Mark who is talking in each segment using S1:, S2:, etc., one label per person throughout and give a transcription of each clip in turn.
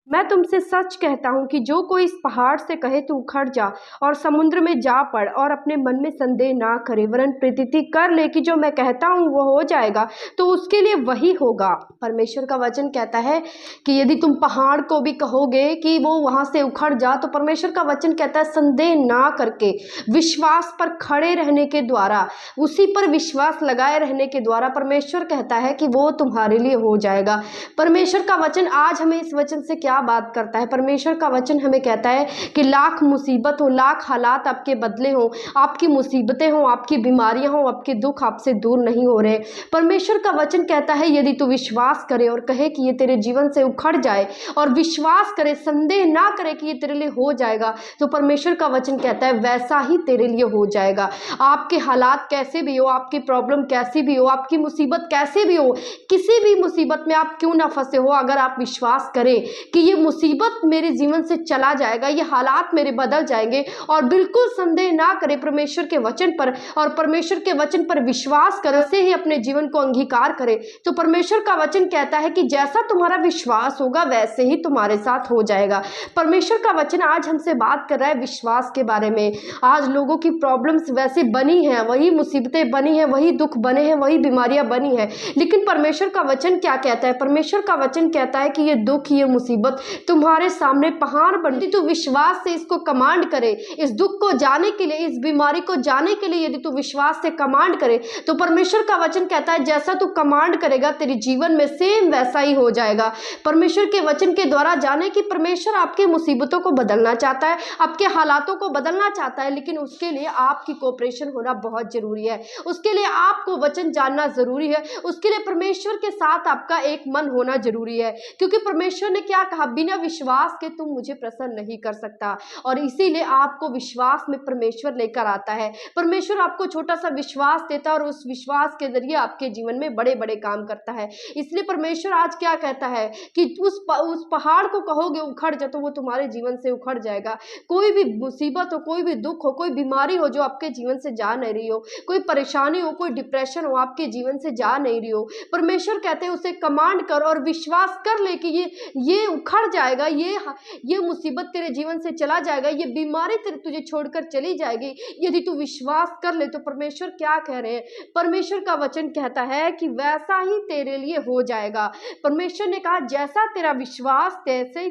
S1: मैं तुमसे सच कहता हूँ कि जो कोई इस पहाड़ से कहे तू उखड़ जा और समुद्र में जा पड़ और अपने मन में संदेह ना करे वरन प्रतीति कर ले कि जो मैं कहता हूँ वो हो जाएगा, तो उसके लिए वही होगा। परमेश्वर का वचन कहता है कि यदि तुम पहाड़ को भी कहोगे कि वो वहां से उखड़ जा, तो परमेश्वर का वचन कहता है संदेह ना करके विश्वास पर खड़े रहने के द्वारा, उसी पर विश्वास लगाए रहने के द्वारा परमेश्वर कहता है कि वो तुम्हारे लिए हो जाएगा। परमेश्वर का वचन आज हमें इस वचन से क्या बात करता है? परमेश्वर का वचन हमें कहता है कि लाख मुसीबत हो, लाख हालात आपके बदले हो, आपकी मुसीबतें हो, आपकी बीमारियां हो, आपके दुख आपसे दूर नहीं हो रहे। परमेश्वर का वचन कहता है यदि तू विश्वास करे और कहे कि ये तेरे जीवन से उखड़ जाए और विश्वास करे, संदेह ना करे कि ये तेरे लिए हो जाएगा, तो परमेश्वर का वचन कहता है वैसा ही तेरे लिए हो जाएगा। आपके हालात कैसे भी हो, आपकी प्रॉब्लम कैसी भी हो, आपकी मुसीबत कैसे भी हो, किसी भी मुसीबत में आप क्यों ना फंसे हो, अगर आप विश्वास करें कि ये मुसीबत मेरे जीवन से चला जाएगा, ये हालात मेरे बदल जाएंगे, और बिल्कुल संदेह ना करें परमेश्वर के वचन पर और परमेश्वर के वचन पर विश्वास करें, से ही अपने जीवन को अंगीकार करें, तो परमेश्वर का वचन कहता है कि जैसा तुम्हारा विश्वास होगा वैसे ही तुम्हारे साथ हो जाएगा। परमेश्वर का वचन आज हमसे बात कर रहा है विश्वास के बारे में। आज लोगों की प्रॉब्लम्स वैसे बनी हैं, वही मुसीबतें बनी हैं, वही दुख बने हैं, वही बीमारियां बनी हैं, लेकिन परमेश्वर का वचन क्या कहता है? परमेश्वर का वचन कहता है कि ये दुख, ये मुसीबत तुम्हारे सामने पहाड़ बनती, तो विश्वास से इसको कमांड करे, इस दुख को जाने के लिए, इस बीमारी को जाने के लिए यदि तू विश्वास से कमांड करे, तो परमेश्वर का वचन कहता है जैसा तू कमांड करेगा तेरे जीवन में सेम वैसा ही हो जाएगा। परमेश्वर के वचन के द्वारा जाने कि परमेश्वर आपके मुसीबतों को बदलना चाहता है, आपके हालातों को बदलना चाहता है, लेकिन उसके लिए आपकी कोऑपरेशन होना बहुत जरूरी है, उसके लिए आपको वचन जानना जरूरी है, उसके लिए परमेश्वर के साथ आपका एक मन होना जरूरी है, क्योंकि परमेश्वर ने क्या कहा? बिना विश्वास के तुम मुझे प्रसन्न नहीं कर सकता, और इसीलिए आपको विश्वास में परमेश्वर लेकर आता है। परमेश्वर आपको छोटा सा विश्वास देता है और उस विश्वास के जरिए आपके जीवन में बड़े बड़े काम करता है। इसलिए परमेश्वर आज क्या कहता है कि उस पहाड़ को कहोगे उखड़ जा, तो वो तुम्हारे जीवन से उखड़ जाएगा। कोई भी मुसीबत हो, कोई भी दुख हो, कोई बीमारी हो जो आपके जीवन से जा नहीं रही हो, कोई परेशानी हो, कोई डिप्रेशन हो आपके जीवन से जा नहीं रही हो, परमेश्वर कहते हैं उसे कमांड कर और विश्वास कर ले कि ये उखड़ जाएगा, ये मुसीबत तेरे जीवन से चला जाएगा, ये बीमारी तुझे छोड़कर चली जाएगी यदि तू विश्वास कर ले। तो परमेश्वर क्या कह रहे हैं? परमेश्वर का वचन कहता है कि वैसा ही तेरे लिए हो जाएगा। परमेश्वर ने कहा जैसा तेरा विश्वास तैसे ही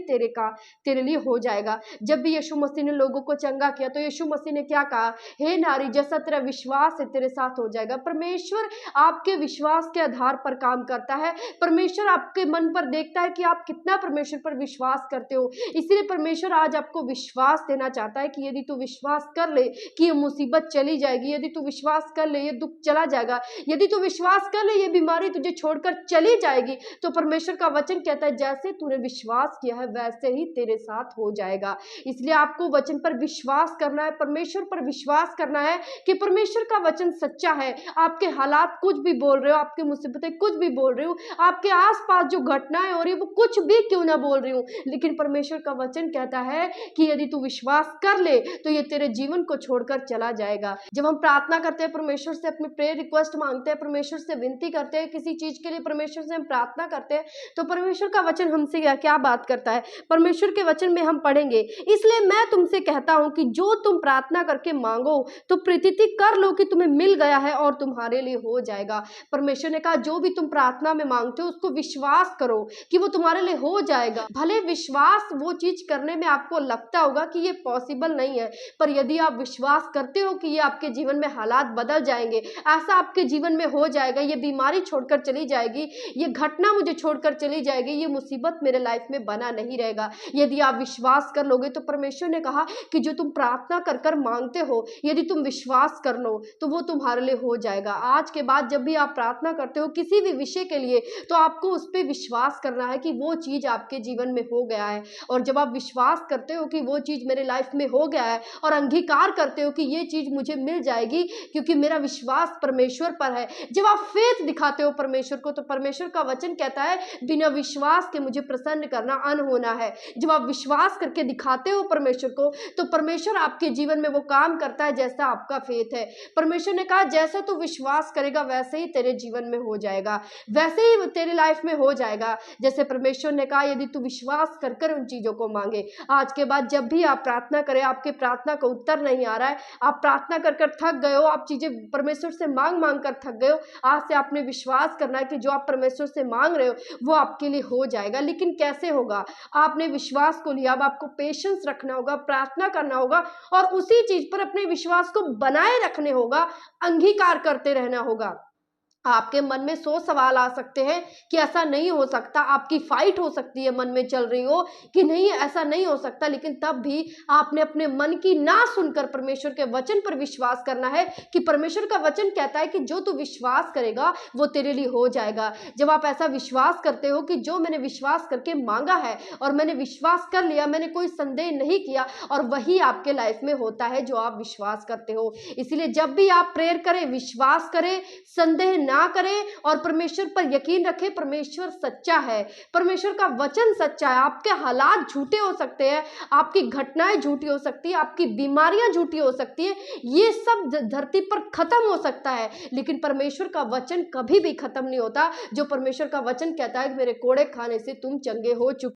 S1: तेरे लिए हो जाएगा। जब भी यीशु मसीह ने लोगों को चंगा किया तो यीशु मसीह ने क्या कहा? हे नारी, जैसा तेरा विश्वास है तेरे साथ हो जाएगा। परमेश्वर आपके विश्वास के आधार पर काम करता है। परमेश्वर आपके मन पर देखता है कि आप कितना परमेश्वर पर विश्वास करते हो। इसलिए परमेश्वर आज आपको विश्वास देना चाहता है कि यदि तू विश्वास कर ले कि ये मुसीबत चली जाएगी, यदि तू विश्वास कर ले ये दुख चला जाएगा, यदि तू विश्वास कर ले ये बीमारी तुझे छोड़कर चली जाएगी, तो परमेश्वर का वचन कहता है जैसे तूने विश्वास किया है वैसे ही तेरे साथ हो जाएगा। इसलिए आपको वचन पर विश्वास करना है, परमेश्वर पर विश्वास करना है कि परमेश्वर का वचन सच्चा है। आपके हालात कुछ भी बोल रहे हो, आपकी मुसीबतें कुछ भी बोल रही हो, आपके आसपास जो घटनाएं हो रही है वो कुछ भी क्यों ना बोल रही हूँ, लेकिन परमेश्वर का वचन कहता है कि यदि तू विश्वास कर ले तो ये तेरे जीवन को छोड़कर चला जाएगा। जब हम प्रार्थना करते हैं, परमेश्वर से अपनी प्रेयर रिक्वेस्ट मांगते हैं, परमेश्वर से विनती करते हैं, किसी चीज के लिए परमेश्वर से हम प्रार्थना करते हैं, तो परमेश्वर का वचन हमसे क्या बात करता है? परमेश्वर के वचन में हम पढ़ेंगे, इसलिए मैं तुमसे कहता हूं कि जो तुम प्रार्थना करके मांगो तो प्रतीति कर लो कि तुम्हें मिल गया है और तुम्हारे लिए हो जाएगा। परमेश्वर ने कहा जो भी तुम प्रार्थना में मांगते हो उसको विश्वास करो कि वो तुम्हारे लिए हो जाएगा। भले विश्वास वो चीज करने में आपको लगता होगा कि ये पॉसिबल नहीं है, पर यदि आप विश्वास करते हो कि ये आपके जीवन में हालात बदल जाएंगे, ऐसा आपके जीवन में हो जाएगा, ये बीमारी छोड़कर चली जाएगी, ये घटना मुझे छोड़कर चली जाएगी, ये मुसीबत मेरे लाइफ में बना नहीं रहेगा, यदि आप विश्वास कर लोगे, तो परमेश्वर ने कहा कि जो तुम प्रार्थना कर कर मांगते हो यदि तुम विश्वास कर लो तो वो तुम्हारे लिए हो जाएगा। आज के बाद जब भी आप प्रार्थना करते हो किसी भी विषय के लिए, तो आपको उस पर विश्वास करना है कि वो चीज आपके जीवन में हो गया है, और जब आप विश्वास करते हो कि वो चीज मेरे लाइफ में हो गया है और अंगीकार करते हो कि ये चीज मुझे मिल जाएगी क्योंकि मेरा विश्वास परमेश्वर पर है, जब आप फेथ दिखाते हो परमेश्वर को, तो परमेश्वर का वचन कहता है बिना विश्वास के मुझे प्रसन्न करना अनहोना है। जब आप विश्वास करके दिखाते हो परमेश्वर को, तो परमेश्वर आपके जीवन में वो काम करता है जैसा आपका फेथ है। परमेश्वर ने कहा जैसा तू विश्वास करेगा वैसे ही तेरे जीवन में हो जाएगा, वैसे ही तेरे लाइफ में हो जाएगा। जैसे परमेश्वर ने कहा यदि तू विश्वास कर कर उन चीज़ों को मांगे। आज के बाद जब भी आप प्रार्थना करें, आपके प्रार्थना का उत्तर नहीं आ रहा है, आप प्रार्थना कर कर थक गए हो, आप चीज़ें परमेश्वर से मांग मांग कर थक गए हो, आज से आपने विश्वास करना है कि जो आप परमेश्वर से मांग रहे हो वो आपके लिए हो जाएगा। लेकिन कैसे होगा? आपने विश्वास को लिया, अब आपको पेशेंस रखना होगा, प्रार्थना करना होगा और उसी चीज़ पर अपने विश्वास को बनाए रखने होगा, अंगीकार करते रहना होगा। आपके मन में 100 सवाल आ सकते हैं कि ऐसा नहीं हो सकता, आपकी फाइट हो सकती है, मन में चल रही हो कि नहीं ऐसा नहीं हो सकता, लेकिन तब भी आपने अपने मन की ना सुनकर परमेश्वर के वचन पर विश्वास करना है कि परमेश्वर का वचन कहता है कि जो तू विश्वास करेगा वो तेरे लिए हो जाएगा। जब आप ऐसा विश्वास करते हो कि जो मैंने विश्वास करके मांगा है और मैंने विश्वास कर लिया, मैंने कोई संदेह नहीं किया, और वही आपके लाइफ में होता है जो आप विश्वास करते हो। इसलिए जब भी आप प्रेयर करें, विश्वास करें, संदेह ना करें और परमेश्वर पर यकीन रखें। परमेश्वर सच्चा है, परमेश्वर का वचन सच्चा है। आपके हालात झूठे हो सकते हैं, आपकी घटनाएं झूठी हो सकती है, आपकी बीमारियां झूठी हो सकती है, ये सब धरती पर खत्म हो सकता है, लेकिन परमेश्वर का वचन कभी भी खत्म नहीं होता। जो परमेश्वर का वचन कहता है कि मेरे कोड़े खाने से तुम चंगे हो चुके